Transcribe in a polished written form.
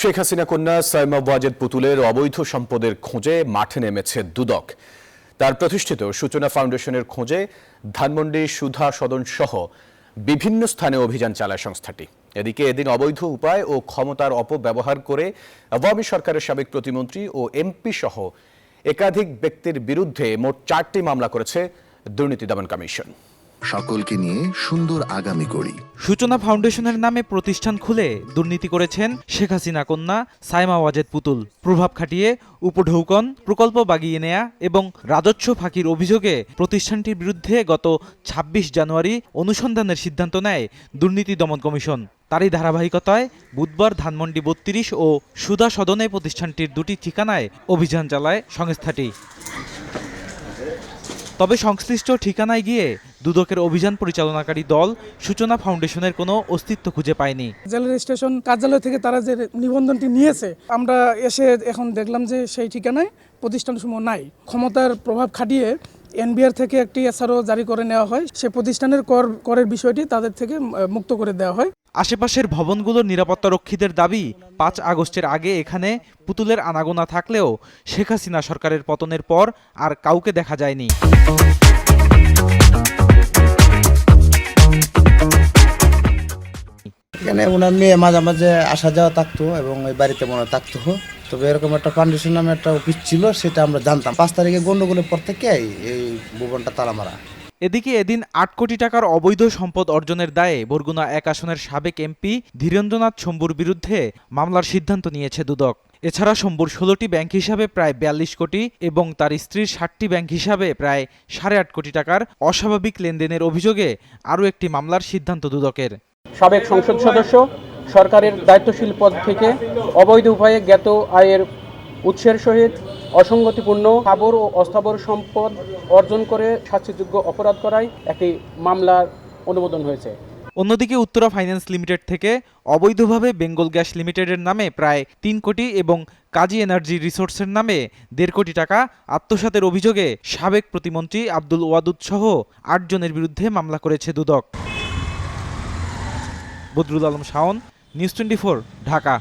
শেখ হাসিনা কন্যা সাইমা ওয়াজেদ পুতুলের অবৈধ সম্পদের খোঁজে মাঠে নেমেছে দুদক। তার প্রতিষ্ঠিত সূচনা ফাউন্ডেশনের খোঁজে ধানমন্ডি সুধা সদন সহ বিভিন্ন স্থানে অভিযান চালায় সংস্থাটি। এদিকে এদিন অবৈধ উপায় ও ক্ষমতার অপব্যবহার করে আওয়ামী সরকারের সাবেক প্রতিমন্ত্রী ও এমপি সহ একাধিক ব্যক্তির বিরুদ্ধে মোট 4টি মামলা করেছে দুর্নীতি দমন কমিশন। সকলকে নিয়ে সুন্দর আগামী গড়ি। সূচনা ফাউন্ডেশনের নামে প্রতিষ্ঠান খুলে দুর্নীতি করেছেন শেখ হাসিনা কন্যা সাইমা ওয়াজেদ পুতুল। প্রভাব খাটিয়ে উপঢৌকন প্রকল্প বাগিয়ে নেয়া এবং রাজস্ব ফাঁকির অভিযোগে প্রতিষ্ঠানটির বিরুদ্ধে গত ২৬ জানুয়ারি অনুসন্ধানের সিদ্ধান্ত নেয় দুর্নীতি দমন কমিশন। তারই ধারাবাহিকতায় বুধবার ধানমন্ডি ৩২ ও সুধা সদনে প্রতিষ্ঠানটির দুটি ঠিকানায় অভিযান চালায় সংস্থাটি। তবে সংশ্লিষ্ট ঠিকানায় গিয়ে দুদকের অভিযান পরিচালনাকারী দল সূচনা ফাউন্ডেশনের কোনো অস্তিত্ব খুঁজে পায়নি। জেলা রেজিস্ট্রেশন কার্যালয় থেকে তারা যে নিবন্ধনটি নিয়েছে, আমরা এসে এখন দেখলাম যে সেই ঠিকানায় প্রতিষ্ঠানসমূহ নাই। ক্ষমতার প্রভাব খাটিয়ে এনবিআর থেকে একটি এসআরও জারি করে নেওয়া হয়। সে প্রতিষ্ঠানের করের বিষয়টি তাদের থেকে মুক্ত করে দেওয়া হয়। আশেপাশের ভবনগুলোর নিরাপত্তা রক্ষীদের দাবি ৫ আগস্টের আগে এখানে পুতুলের আনাগোনা থাকলেও শেখ হাসিনা সরকারের পতনের পর আর কাউকে দেখা যায়নি। এখানে ওনার মেয়ে মাঝে মাঝে আসা যাওয়া থাকতো এবং ওই বাড়িতে মনে থাকতো। তবে এরকম একটা ফাউন্ডেশন নামে একটা অফিস ছিল, সেটা আমরা জানতাম। ৫ তারিখে গন্ডগোলের পর থেকে এই ভবনটা তালা মারা। এদিকে এদিন ৮ কোটি টাকার অবৈধ সম্পদ অর্জনের দায়ে বরগুনা ১ আসনের সাবেক এমপি ধীরেন্দ্রনাথ শম্ভুর বিরুদ্ধে মামলার সিদ্ধান্ত নিয়েছে দুদক। এছাড়া শম্ভুর ১৬টি ব্যাংক হিসাবে প্রায় ৪২ কোটি এবং তার স্ত্রীর ৬০টি ব্যাংক হিসাবে প্রায় ৮.৫ কোটি টাকার অস্বাভাবিক লেনদেনের অভিযোগে আরও একটি মামলার সিদ্ধান্ত দুদকের। সাবেক সংসদ সদস্য সরকারের দায়িত্বশীল পদ থেকে অবৈধ উপায়ে জ্ঞাত আয়ের উৎসের সহিত অসঙ্গতিপূর্ণ স্থাবর ও অস্থাবর সম্পদ অর্জন করে শাস্তিযোগ্য অপরাধ করায় একটি মামলার অনুমোদন হয়েছে। অন্যদিকে উত্তরা ফাইন্যান্স লিমিটেড থেকে অবৈধভাবে বেঙ্গল গ্যাস লিমিটেডের নামে প্রায় ৩ কোটি এবং কাজী এনার্জি রিসোর্সের নামে ১.৫ কোটি টাকা আত্মসাতের অভিযোগে সাবেক প্রতিমন্ত্রী আব্দুল ওয়াদুদ সহ ৮ জনের বিরুদ্ধে মামলা করেছে দুদক। বদরুল আলম শাওন, নিউজ 24, ঢাকা।